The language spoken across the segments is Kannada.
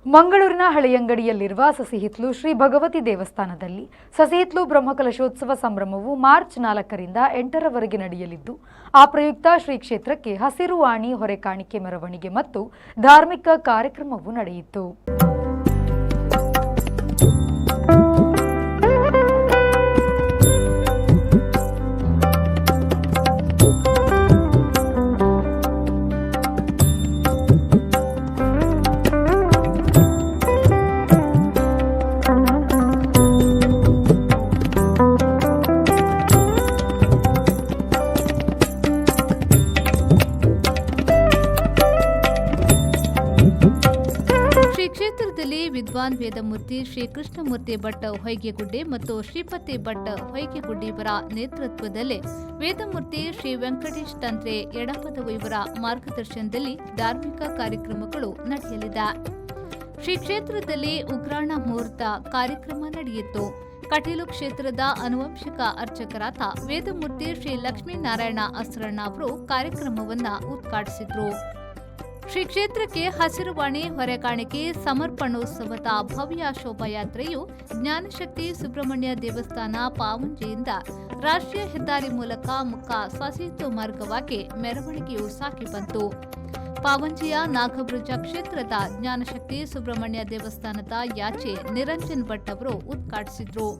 ಮಂಗಳೂರಿನ ಹಳೆಯಂಗಡಿಯಲ್ಲಿರುವ ಸಸಿಹಿತ್ಲು ಶ್ರೀ ಭಗವತಿ ದೇವಸ್ಥಾನದಲ್ಲಿ ಸಸಿಹಿತ್ಲು ಬ್ರಹ್ಮಕಲಶೋತ್ಸವ ಸಂಭ್ರಮವು ಮಾರ್ಚ್ 4ರಿಂದ 8ರವರೆಗೆ ನಡೆಯಲಿದ್ದು, ಆ ಪ್ರಯುಕ್ತ ಶ್ರೀ ಕ್ಷೇತ್ರಕ್ಕೆ ಹಸಿರು ವಾಣಿ ಹೊರೆಕಾಣಿಕೆ ಮೆರವಣಿಗೆ ಮತ್ತು ಧಾರ್ಮಿಕ ಕಾರ್ಯಕ್ರಮವು ನಡೆಯಿತು. ಕ್ಷೇತ್ರದಲ್ಲಿ ವಿದ್ವಾನ್ ವೇದಮೂರ್ತಿ ಶ್ರೀ ಕೃಷ್ಣಮೂರ್ತಿ ಭಟ್ ಹೊಯ್ಗೆಗುಡ್ಡೆ ಮತ್ತು ಶ್ರೀಪತಿ ಭಟ್ ಹೊಯ್ಗೆಗುಡ್ಡೆ ಇವರ ನೇತೃತ್ವದಲ್ಲಿ ವೇದಮೂರ್ತಿ ಶ್ರೀ ವೆಂಕಟೇಶ್ ತಂತ್ರೆ ಎಡಪದವು ಇವರ ಮಾರ್ಗದರ್ಶನದಲ್ಲಿ ಧಾರ್ಮಿಕ ಕಾರ್ಯಕ್ರಮಗಳು ನಡೆಯಲಿದೆ. ಶ್ರೀ ಕ್ಷೇತ್ರದಲ್ಲಿ ಉಗ್ರಾಣ ಮುಹೂರ್ತ ಕಾರ್ಯಕ್ರಮ ನಡೆಯಿತು. ಕಟೀಲು ಕ್ಷೇತ್ರದ ಆನುವಂಶಿಕ ಅರ್ಚಕರಾದ ವೇದಮೂರ್ತಿ ಶ್ರೀ ಲಕ್ಷ್ಮೀನಾರಾಯಣ ಅಸ್ರಣ್ಣ ಅವರು ಕಾರ್ಯಕ್ರಮವನ್ನು ಉದ್ಘಾಟಿಸಿದರು. ಶ್ರೀ ಕ್ಷೇತ್ರಕ್ಕೆ ಹಸಿರುವಾಣಿ ಹೊರೆಕಾಣಿಕೆ ಸಮರ್ಪಣೋತ್ಸವದ ಭವ್ಯ ಶೋಭಾಯಾತ್ರೆಯು ಜ್ಞಾನಶಕ್ತಿ ಸುಬ್ರಹ್ಮಣ್ಯ ದೇವಸ್ಥಾನ ಪಾವಂಜೆಯಿಂದ ರಾಷ್ಟ್ರೀಯ ಹೆದ್ದಾರಿ ಮೂಲಕ ಮುಖ ಸಸಿಹಿತ್ಲು ಮಾರ್ಗವಾಗಿ ಮೆರವಣಿಗೆಯು ಸಾಗಿ ಬಂತು. ಪಾವಂಜೆಯ ನಾಗಬ್ರುಜ ಕ್ಷೇತ್ರದ ಜ್ಞಾನಶಕ್ತಿ ಸುಬ್ರಹ್ಮಣ್ಯ ದೇವಸ್ಥಾನದ ಯಾಚೆ ನಿರಂಜನ್ ಭಟ್ ಅವರು ಉದ್ಘಾಟಿಸಿದರು.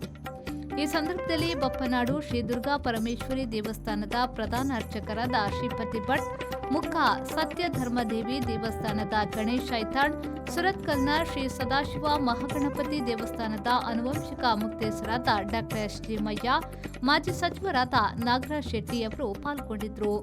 ಈ ಸಂದರ್ಭದಲ್ಲಿ ಬಪ್ಪನಾಡು ಶ್ರೀ ದುರ್ಗಾ ಪರಮೇಶ್ವರಿ ದೇವಸ್ಥಾನದ ಪ್ರಧಾನ ಅರ್ಚಕರಾದ ಶ್ರೀಪತಿ ಭಟ್, ಮುಖ ಸತ್ಯಧರ್ಮದೇವಿ ದೇವಸ್ಥಾನದ ಗಣೇಶ್ ಐತಾಳ್, ಸುರತ್ಕಲ್ನ ಶ್ರೀ ಸದಾಶಿವ ಮಹಾಗಣಪತಿ ದೇವಸ್ಥಾನದ ಆನುವಂಶಿಕ ಮುಕ್ತೇಸರಾದ ಡಾ ಎಸ್ ಜಿ ಮಯ್ಯ, ಮಾಜಿ ಸಚಿವರಾದ ನಾಗರಾಜ್ ಶೆಟ್ಟಿ ಅವರು ಪಾಲ್ಗೊಂಡಿದ್ದರು.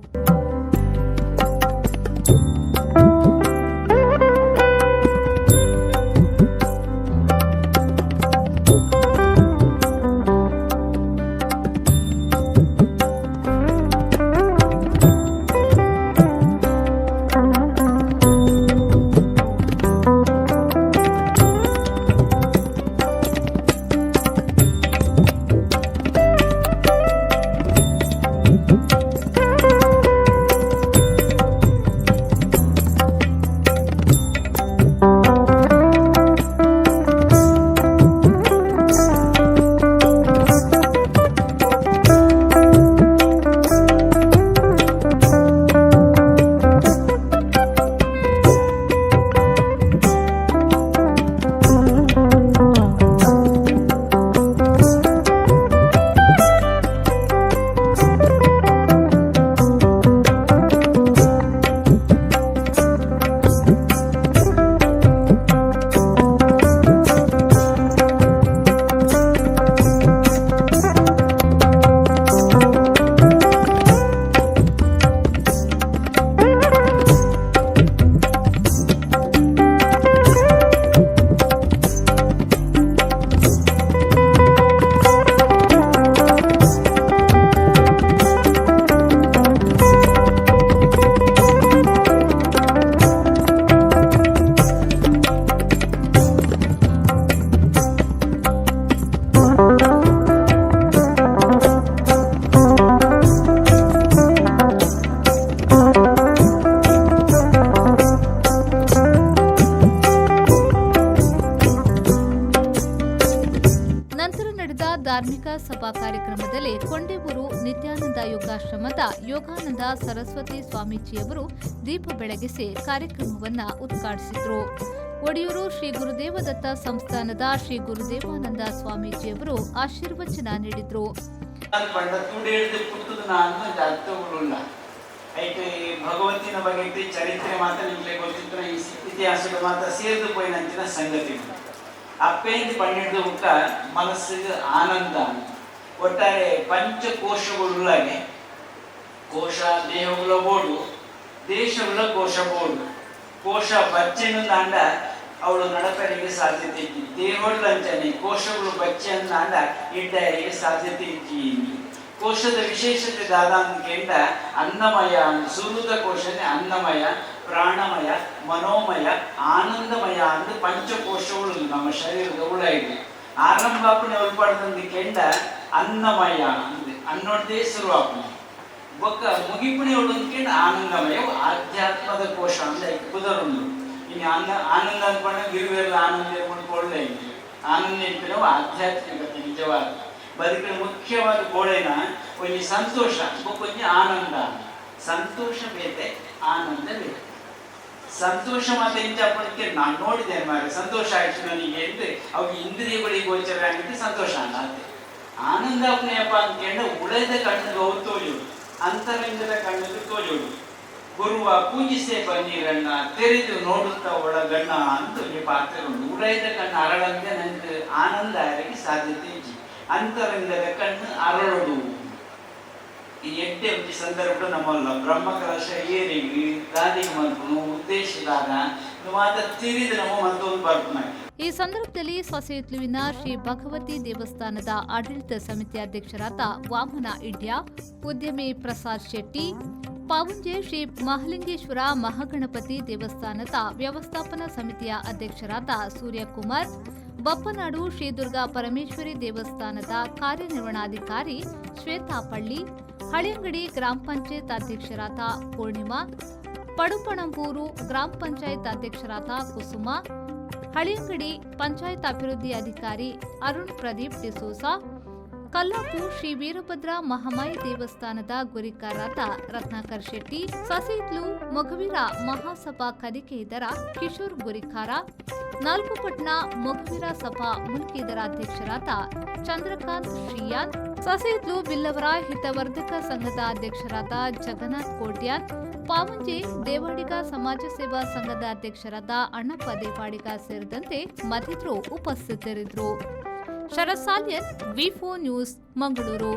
ಧಾರ್ಮಿಕ ಸಭಾ ಕಾರ್ಯಕ್ರಮದಲ್ಲಿ ಕೊಂಡೇಬೂರು ನಿತ್ಯಾನಂದ ಯೋಗಾಶ್ರಮದ ಯೋಗಾನಂದ ಸರಸ್ವತಿ ಸ್ವಾಮೀಜಿಯವರು ದೀಪ ಬೆಳಗಿಸಿ ಕಾರ್ಯಕ್ರಮವನ್ನು ಉದ್ಘಾಟಿಸಿದರು. ಒಡಿಯೂರು ಶ್ರೀ ಗುರುದೇವದತ್ತ ಸಂಸ್ಥಾನದ ಶ್ರೀ ಗುರುದೇವಾನಂದ ಸ್ವಾಮೀಜಿಯವರು ಆಶೀರ್ವಚನ ನೀಡಿದರು. ಭಗವಂತಿನ ಬಗ್ಗೆ ಚರಿತ್ರೆ ಮಾತ್ರ ನಿಮಗೆ ಗೊತ್ತಿತ್ತು, ಇತಿಹಾಸದ ಮಾತ್ರ ಸೇರಿದು ಪೋಯಿನಂಚಿನ ಸಂಗತಿ ಅಪ್ಪೇಂದು ಪನ್ನೆರಡು ಮುಖ ಮನಸ್ಸಿಗೆ ಆನಂದ. ಒಟ್ಟಾರೆ ಪಂಚಕೋಶಗಳಾಗೆ ಕೋಶ ದೇಹಗಳ ಬೋಡು, ದೇಶಗಳ ಕೋಶ ಬೋಡು. ಕೋಶ ಬಚ್ಚೆನು ದಾಂಡ ಅವಳು ನಡಪರಿಗೆ ಸಾಧ್ಯತೆ ಇಕ್ಕಿ, ದೇಹಗಳು ಅಂಚನೆ ಕೋಶಗಳು ಬಚ್ಚೆಯನ್ನು ದಾಂಡ ಇಡ್ಡರಿಗೆ ಸಾಧ್ಯತೆ ಇಕ್ಕಿ. ಕೋಶದ ವಿಶೇಷತೆ ದಾದಾಂತ ಅನ್ನಮಯ, ಸುರುದ ಕೋಶನೇ ಅನ್ನಮಯ, ಪ್ರಾಣಮಯ, ಮನೋಮಯ, ಆನಂದಮಯ ಅಂದು ಪಂಚಕೋಶಗಳು ನಮ್ಮ ಶರೀರದ ಉಳಾಯಿದೆ. ಆರಂಭಾಪಣೆ ಉಳ್ಪಡ್ದಂದು ಕೆಂಡ ಅನ್ನಮಯ ಅಂದು ಅನ್ನೋದೇ ಶುರುವಾಪಣೆ ಬೊಕ್ಕ ಮುಗಿಪುಣೆ ಉಳ್ಳೊಂದು ಕೆಂಡ ಆನಂದಮಯ ಆಧ್ಯಾತ್ಮದ ಕೋಶ ಅಂದ್ರೆ ಕುದರುಂಡು. ಇನ್ನು ಆನಂದ ಅಂದ್ಕೊಂಡ ಗಿರುವೆಲ್ಲ ಆನಂದ ಇರ್ಕೊಂಡು ಇಲ್ಲ. ಆನಂದ ಎಂತ ಆಧ್ಯಾತ್ಮಿಕತೆ ನಿಜವಾದ ಬದುಕಿನ ಮುಖ್ಯವಾದ ಗೋಳೆನ ಒಂದು ಸಂತೋಷ ಕೊಂಚ ಆನಂದ. ಸಂತೋಷ ಬೇತೆ ಆನಂದ ಬೇತೆ. ಸಂತೋಷ ಮತ್ತೆ ಇಂಚಪ್ಪಣಕ್ಕೆ ನಾನು ನೋಡಿದ್ದೇನೆ ಮಾರೆ, ಸಂತೋಷ ಆಯ್ತು ನನಗೆ ಅಂದ್ರೆ ಅವು ಇಂದ್ರಿಯಗಳಿಗೆ ಗೋಚರ ಆಗಿದ್ದು ಸಂತೋಷ ಅಲ್ಲ. ಅದೇ ಆನಂದ ಅಪ್ಪ ಅಂತೇಳಿ ಉಳಿದ ಕಣ್ಣಿಗೆ ಅವು ತೋಜೋಡು, ಅಂತರಂಗದ ಕಣ್ಣಿಗೆ ತೋಜೋಡು. ಗುರುವ ಪೂಜಿಸೇ ಬನ್ನೀರಣ್ಣ ತೆರೆದು ನೋಡುತ್ತಾ ಒಳಗಣ್ಣ ಅಂತ ನೀವು ಪಾತ್ರ ಉಂಟು. ಉಳಿದ ಕಣ್ಣು ಅರಳಂಗೆ ನನಗೆ ಆನಂದ ಆಗಿ ಸಾಧ್ಯತೆ ಇಜ್ಜಿ. ಅಂತರಂಗದ ಕಣ್ಣು ಅರಳೋದು ಈ ಎಡ್ಡೆ ಒಂದು ಸಂದರ್ಭ ನಮ್ಮಲ್ಲ ಬ್ರಹ್ಮ ಕಲಶ ಏರಿಗೆ ದಾದಿಗೆ ಮಲ್ಪನು ಉದ್ದೇಶದಾಗ ಮಾತ್ರ ತಿರಿದು ನಮ್ಮ ಮತ್ತೊಂದು ಬರ್ಪನ. ಈ ಸಂದರ್ಭದಲ್ಲಿ ಸೊಸೈಟ್ಲುವಿನ ಶ್ರೀ ಭಗವತಿ ದೇವಸ್ಥಾನದ ಆಡಳಿತ ಸಮಿತಿ ಅಧ್ಯಕ್ಷರಾದ ವಾಮನ ಇಡ್ಯ, ಉದ್ಯಮಿ ಪ್ರಸಾದ್ ಶೆಟ್ಟಿ, ಪಾವುಂಜೆ ಶ್ರೀ ಮಹಾಲಿಂಗೇಶ್ವರ ಮಹಾಗಣಪತಿ ದೇವಸ್ಥಾನದ ವ್ಯವಸ್ಥಾಪನಾ ಸಮಿತಿಯ ಅಧ್ಯಕ್ಷರಾದ ಸೂರ್ಯಕುಮಾರ್, ಬಪ್ಪನಾಡು ಶ್ರೀ ದುರ್ಗಾ ಪರಮೇಶ್ವರಿ ದೇವಸ್ಥಾನದ ಕಾರ್ಯನಿರ್ವಹಣಾಧಿಕಾರಿ ಶ್ವೇತಾ ಪಳ್ಳಿ, ಹಳಿಯಂಗಡಿ ಗ್ರಾಮ ಪಂಚಾಯತ್ ಅಧ್ಯಕ್ಷರಾದ ಪೂರ್ಣಿಮಾ, ಪಡುಪಣಂಬೂರು ಗ್ರಾಮ ಪಂಚಾಯತ್ ಅಧ್ಯಕ್ಷರಾದ ಕುಸುಮ, ಹಳಿಯಂಗಡಿ ಪಂಚಾಯತ್ ಅಭಿವೃದ್ಧಿ ಅಧಿಕಾರಿ ಅರುಣ್ ಪ್ರದೀಪ್ ಡಿಸೋಸಾ, ಕಲ್ಲಾಪು ಶ್ರೀ ವೀರಭದ್ರ ಮಹಾಮಾಯಿ ದೇವಸ್ಥಾನದ ಗುರಿಕಾರರಾದ ರತ್ನಾಕರ್ ಶೆಟ್ಟಿ, ಸಸೀತ್ಲು ಮೊಗವೀರ ಮಹಾಸಭಾ ಕಲಿಕೆಯಿದರ ಕಿಶೋರ್ ಗುರಿಕಾರ, ನಾಲ್ಕುಪಟ್ನ ಮೊಗವೀರ ಸಭಾ ಮುಲ್ಕಿದರ ಅಧ್ಯಕ್ಷರಾದ ಚಂದ್ರಕಾಂತ್ ಶ್ರೀಯಾನ್, ಸಸೀತ್ಲು ಬಿಲ್ಲವರ ಹಿತವರ್ಧಕ ಸಂಘದ ಅಧ್ಯಕ್ಷರಾದ ಜಗನ್ನಾಥ್ ಕೋಟ್ಯಾನ್, ಪಾವಂಜೆ ದೇವಾಡಿಗ ಸಮಾಜ ಸೇವಾ ಸಂಘದ ಅಧ್ಯಕ್ಷರಾದ ಅಣ್ಣಪ್ಪ ದೇವಾಡಿಗ ಸೇರಿದಂತೆ ಮತ್ತಿತರರು ಉಪಸ್ಥಿತರಿದ್ದರು. ಶರತ್ ಸಾಲ್ಯನ್, ವಿ4 ನ್ಯೂಸ್, ಮಂಗಳೂರು.